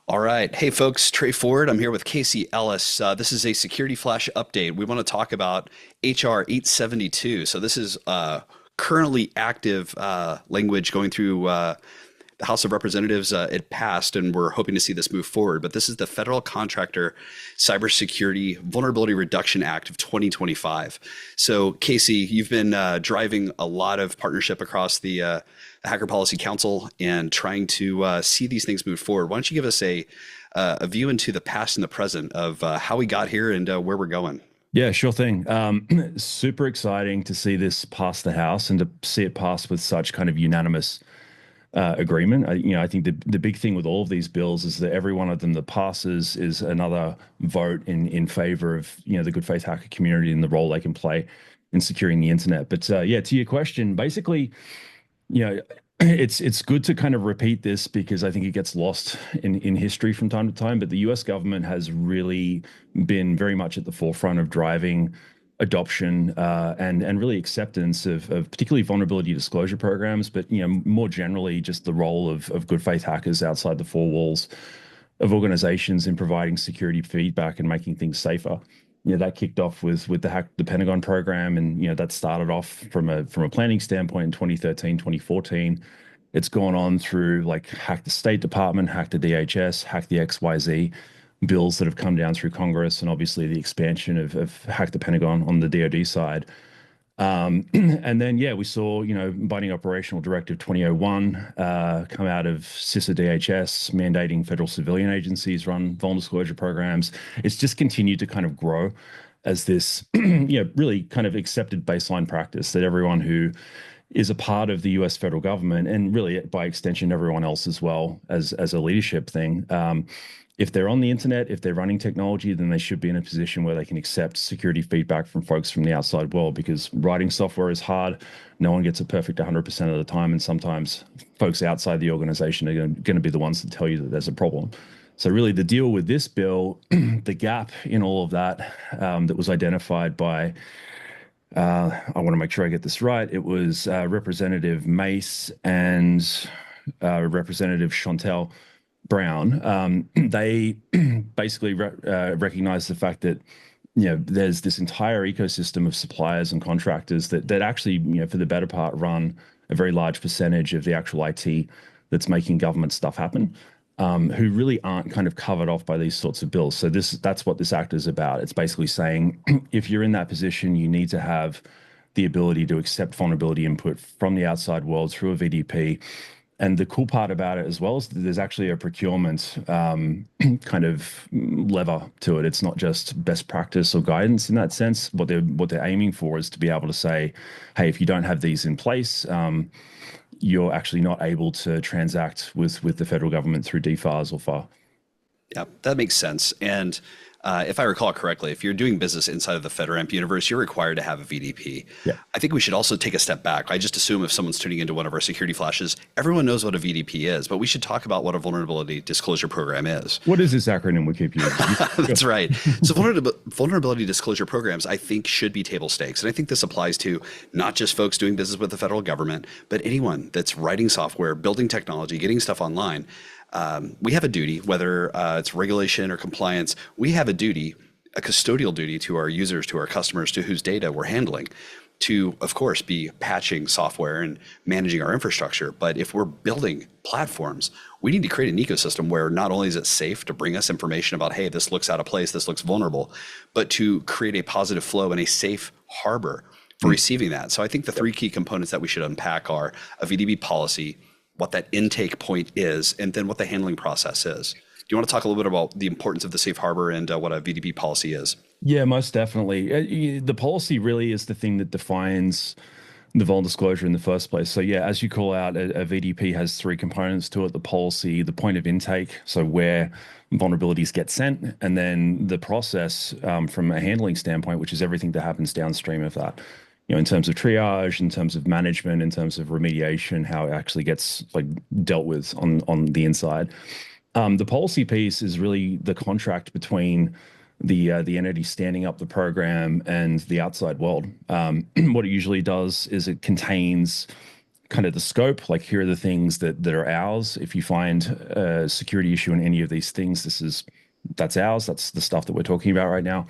All right. Hey, folks, Trey Ford. I'm here with Ellis. This is a security flash update. We want to talk about HR 872. So, this is currently active language going through the House of Representatives. It passed, and we're hoping to see this move forward. But this is the Federal Contractor Cybersecurity Vulnerability Reduction Act of 2025. So, Casey, you've been driving a lot of partnership across the Hacker Policy Council and trying to see these things move forward. Why don't you give us a view into the past and the present of how we got here and where we're going? Yeah, sure thing. Super exciting to see this pass the House and to see it pass with such kind of unanimous agreement. I think the big thing with all of these bills is that every one of them that passes is another vote in favor of the good faith hacker community and the role they can play in securing the internet. But yeah, to your question, basically, you know, it's good to kind of repeat this because I think it gets lost in history from time to time. But the US government has really been very much at the forefront of driving adoption and really acceptance of particularly vulnerability disclosure programs, but more generally just the role of good faith hackers outside the four walls of organizations in providing security feedback and making things safer. That kicked off with the Hack the Pentagon program, and that started off from a planning standpoint in 2013, 2014. It's gone on through like Hack the State Department, Hack the DHS, Hack the XYZ bills that have come down through Congress, and obviously the expansion of Hack the Pentagon on the DoD side. And then, yeah, we saw, Binding Operational Directive 2001 come out of CISO DHS, mandating federal civilian agencies run vulnerability disclosure programs. It's just continued to kind of grow as this, really kind of accepted baseline practice that everyone who is a part of the US federal government, and really by extension, everyone else as well as a leadership thing, if they're on the internet, if they're running technology, then they should be in a position where they can accept security feedback from folks from the outside world, because writing software is hard. No one gets it perfect 100% of the time. And sometimes folks outside the organization are going to be the ones that tell you that there's a problem. So really the deal with this bill, the gap in all of that that was identified by, I want to make sure I get this right. It was Representative Mace and Representative Chantel Brown. They basically recognize the fact that there's this entire ecosystem of suppliers and contractors that actually for the better part run a very large percentage of the actual IT that's making government stuff happen, who really aren't kind of covered off by these sorts of bills. So that's what this act is about. It's basically saying if you're in that position, you need to have the ability to accept vulnerability input from the outside world through a VDP. And the cool part about it as well is that there's actually a procurement kind of lever to it. It's not just best practice or guidance in that sense. What they're aiming for is to be able to say, hey, if you don't have these in place, you're actually not able to transact with the federal government through DFARS or FAR. Yeah, that makes sense. And if I recall correctly, if you're doing business inside of the FedRAMP universe, you're required to have a VDP. Yeah. I think we should also take a step back. I just assume if someone's tuning into one of our security flashes, everyone knows what a VDP is, but we should talk about what a vulnerability disclosure program is. What is this acronym we keep using? That's right. So vulnerability disclosure programs, I think, should be table stakes. And I think this applies to not just folks doing business with the federal government, but anyone that's writing software, building technology, getting stuff online. We have a duty, whether it's regulation or compliance, we have a duty, a custodial duty to our users, to our customers, to whose data we're handling, to, of course, be patching software and managing our infrastructure. But if we're building platforms, we need to create an ecosystem where not only is it safe to bring us information about, hey, this looks out of place, this looks vulnerable, but to create a positive flow and a safe harbor for receiving that. So I think the three key components that we should unpack are a VDB policy, what that intake point is, and then what the handling process is. Do you want to talk a little bit about the importance of the safe harbor and what a VDB policy is? Yeah, most definitely. The policy really is the thing that defines the vulnerability disclosure in the first place. So yeah, as you call out, a VDP has three components to it: the policy, the point of intake, so where vulnerabilities get sent, and then the process from a handling standpoint, which is everything that happens downstream of that. In terms of triage, in terms of management, in terms of remediation, how it actually gets dealt with on the inside. The policy piece is really the contract between the entity standing up the program and the outside world. What it usually does is it contains kind of the scope, like here are the things that are ours. If you find a security issue in any of these things, that's ours. That's the stuff that we're talking about right now.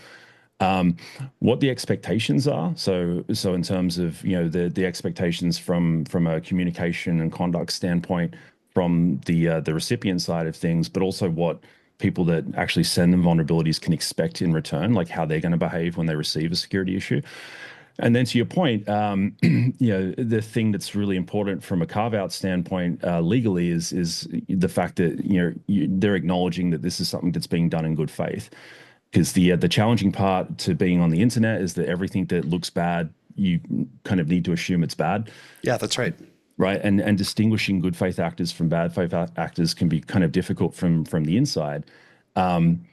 Um, what the expectations are. So in terms of, the expectations from a communication and conduct standpoint, from the recipient side of things, but also what people that actually send them vulnerabilities can expect in return, like how they're going to behave when they receive a security issue. And then to your point, the thing that's really important from a carve-out standpoint legally is the fact that they're acknowledging that this is something that's being done in good faith. Because the challenging part to being on the internet is that everything that looks bad, you kind of need to assume it's bad, Yeah, that's right. right? And distinguishing good faith actors from bad faith actors can be kind of difficult from the inside. Um,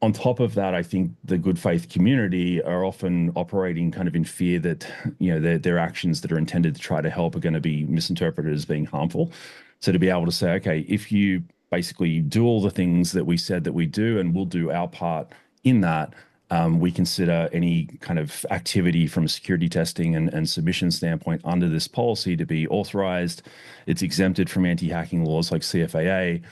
on top of that, I think the good faith community are often operating kind of in fear that their actions that are intended to try to help are going to be misinterpreted as being harmful. So to be able to say, okay, if you basically do all the things that we said that we do, and we'll do our part in that, we consider any kind of activity from a security testing and submission standpoint under this policy to be authorized. It's exempted from anti-hacking laws like CFAA.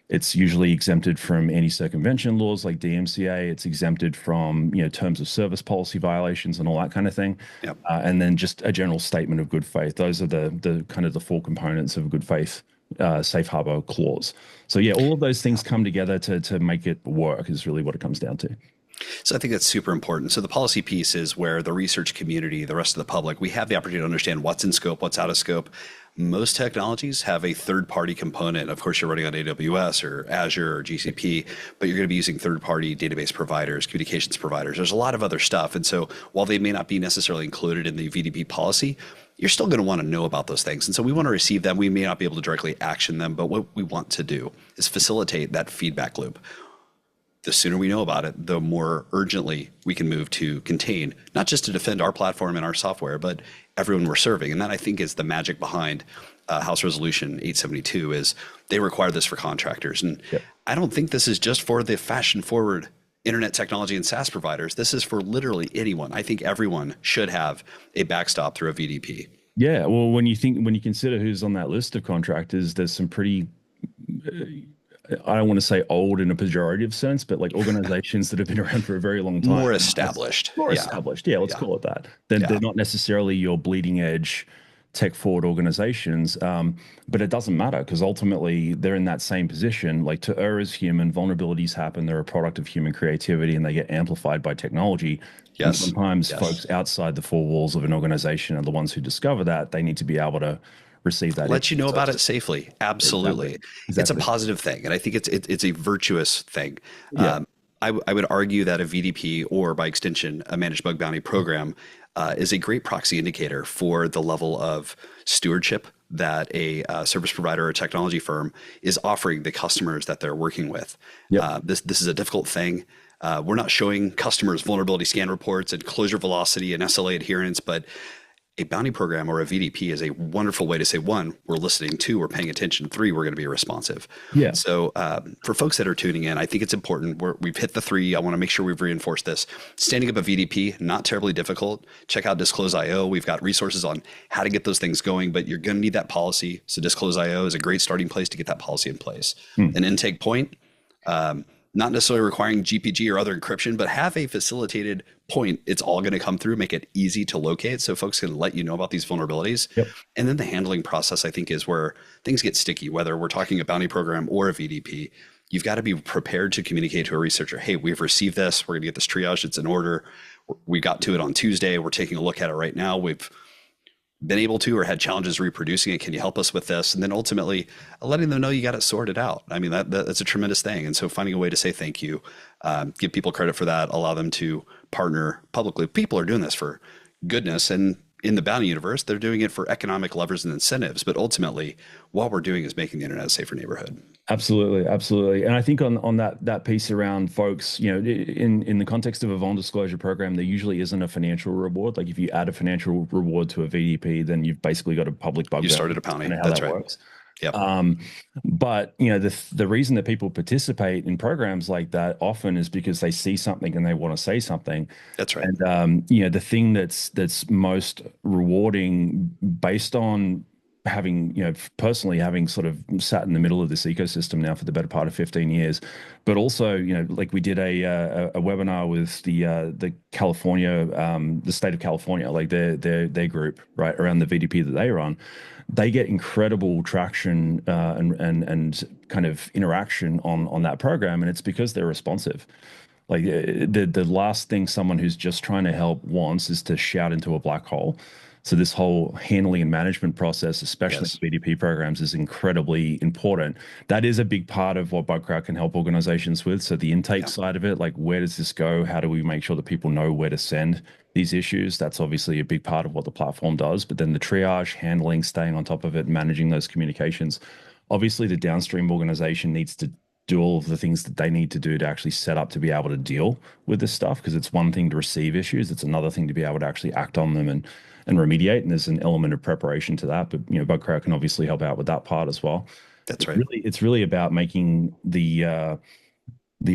It's usually exempted from anti-circumvention laws like DMCA. It's exempted from terms of service policy violations and all that kind of thing. Yep. And then just a general statement of good faith. Those are the kind of the four components of a good faith safe harbor clause. So yeah, all of those things come together to make it work is really what it comes down to. So I think that's super important. So the policy piece is where the research community, the rest of the public, we have the opportunity to understand what's in scope, what's out of scope. Most technologies have a third-party component. Of course, you're running on AWS or Azure or GCP, but you're going to be using third-party database providers, communications providers. There's a lot of other stuff. And so while they may not be necessarily included in the VDP policy, you're still going to want to know about those things. And so we want to receive them. We may not be able to directly action them, but what we want to do is facilitate that feedback loop. The sooner we know about it, the more urgently we can move to contain, not just to defend our platform and our software, but everyone we're serving. And that, I think, is the magic behind House Resolution 872 is they require this for contractors. And yep. I don't think this is just for the fashion-forward internet technology and SaaS providers. This is for literally anyone. I think everyone should have a backstop through a VDP. Yeah, well, when you consider who's on that list of contractors, there's some pretty I don't want to say old in a pejorative sense, but like organizations that have been around for a very long time. More established. Yeah, let's call it that. They're not necessarily your bleeding edge tech forward organizations, but it doesn't matter because ultimately they're in that same position. Like to err is human, vulnerabilities happen, they're a product of human creativity and they get amplified by technology. Yes. And sometimes folks outside the four walls of an organization are the ones who discover that. They need to be able to receive that. Let you know about it safely. Absolutely. Exactly. It's a positive thing. And I think it's a virtuous thing. Yeah. I would argue that a VDP or by extension, a managed bug bounty program is a great proxy indicator for the level of stewardship that a service provider or technology firm is offering the customers that they're working with. Yep. This is a difficult thing. We're not showing customers vulnerability scan reports and closure velocity and SLA adherence, but a bounty program or a VDP is a wonderful way to say, one, we're listening, two, we're paying attention, three, we're going to be responsive. Yeah. So for folks that are tuning in, I think it's important. We've hit the three. I want to make sure we've reinforced this. Standing up a VDP, not terribly difficult. Check out Disclose.io. We've got resources on how to get those things going, but you're going to need that policy. So Disclose.io is a great starting place to get that policy in place. An intake point, not necessarily requiring GPG or other encryption, but have a facilitated point. It's all going to come through, make it easy to locate so folks can let you know about these vulnerabilities. Yep. And then the handling process, I think, is where things get sticky, whether we're talking a bounty program or a VDP. You've got to be prepared to communicate to a researcher, hey, we've received this. We're going to get this triage. It's in order. We got to it on Tuesday. We're taking a look at it right now. We've been able to or had challenges reproducing it. Can you help us with this? And then ultimately letting them know you got it sorted out. I mean, that's a tremendous thing. And so finding a way to say thank you, give people credit for that, allow them to partner publicly. People are doing this for goodness. And in the bounty universe, they're doing it for economic levers and incentives. But ultimately, what we're doing is making the internet a safer neighborhood. Absolutely, absolutely. And I think on that piece around folks, in the context of a vulnerability disclosure program, there usually isn't a financial reward. Like if you add a financial reward to a VDP, then you've basically got a public bug. You started a bounty. That's right. Works. Yep. But the reason that people participate in programs like that often is because they see something and they want to say something. That's right. And the thing that's most rewarding based on having, personally having sort of sat in the middle of this ecosystem now for the better part of 15 years, but also, like we did a webinar with the California, the state of California, like their group, right, around the VDP that they run. They get incredible traction and kind of interaction on that program, and it's because they're responsive. Like the last thing someone who's just trying to help wants is to shout into a black hole. So this whole handling and management process, especially Yes. in BDP programs, is incredibly important. That is a big part of what Bugcrowd can help organizations with. So the intake Yeah. side of it, like where does this go? How do we make sure that people know where to send these issues? That's obviously a big part of what the platform does. But then the triage, handling, staying on top of it, managing those communications. Obviously, the downstream organization needs to do all of the things that they need to do to actually set up to be able to deal with this stuff, because it's one thing to receive issues, it's another thing to be able to actually act on them and remediate. And there's an element of preparation to that. But Bugcrowd can obviously help out with that part as well. That's right. It's really about making the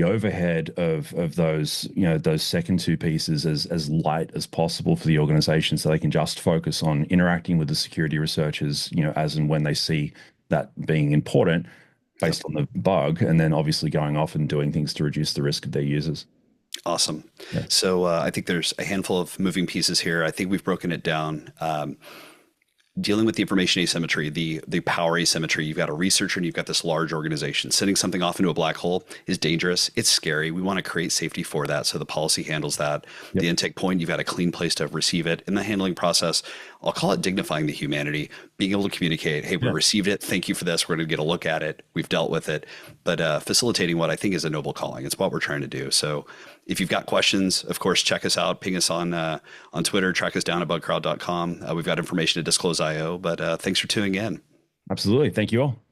overhead of those those second two pieces as light as possible for the organization, so they can just focus on interacting with the security researchers, as and when they see that being important Yep. based on the bug, and then obviously going off and doing things to reduce the risk of their users. Awesome. Yeah. So I think there's a handful of moving pieces here. I think we've broken it down. Dealing with the information asymmetry, the power asymmetry. You've got a researcher and you've got this large organization. Sending something off into a black hole is dangerous. It's scary. We want to create safety for that, so the policy handles that. Yep. The intake point, you've got a clean place to receive it. In the handling process, I'll call it dignifying the humanity, being able to communicate, hey, we received it. Thank you for this. We're going to get a look at it. We've dealt with it. But facilitating what I think is a noble calling. It's what we're trying to do. So if you've got questions, of course, check us out. Ping us on Twitter. Track us down at bugcrowd.com. We've got information at Disclose.io. But thanks for tuning in. Absolutely. Thank you all.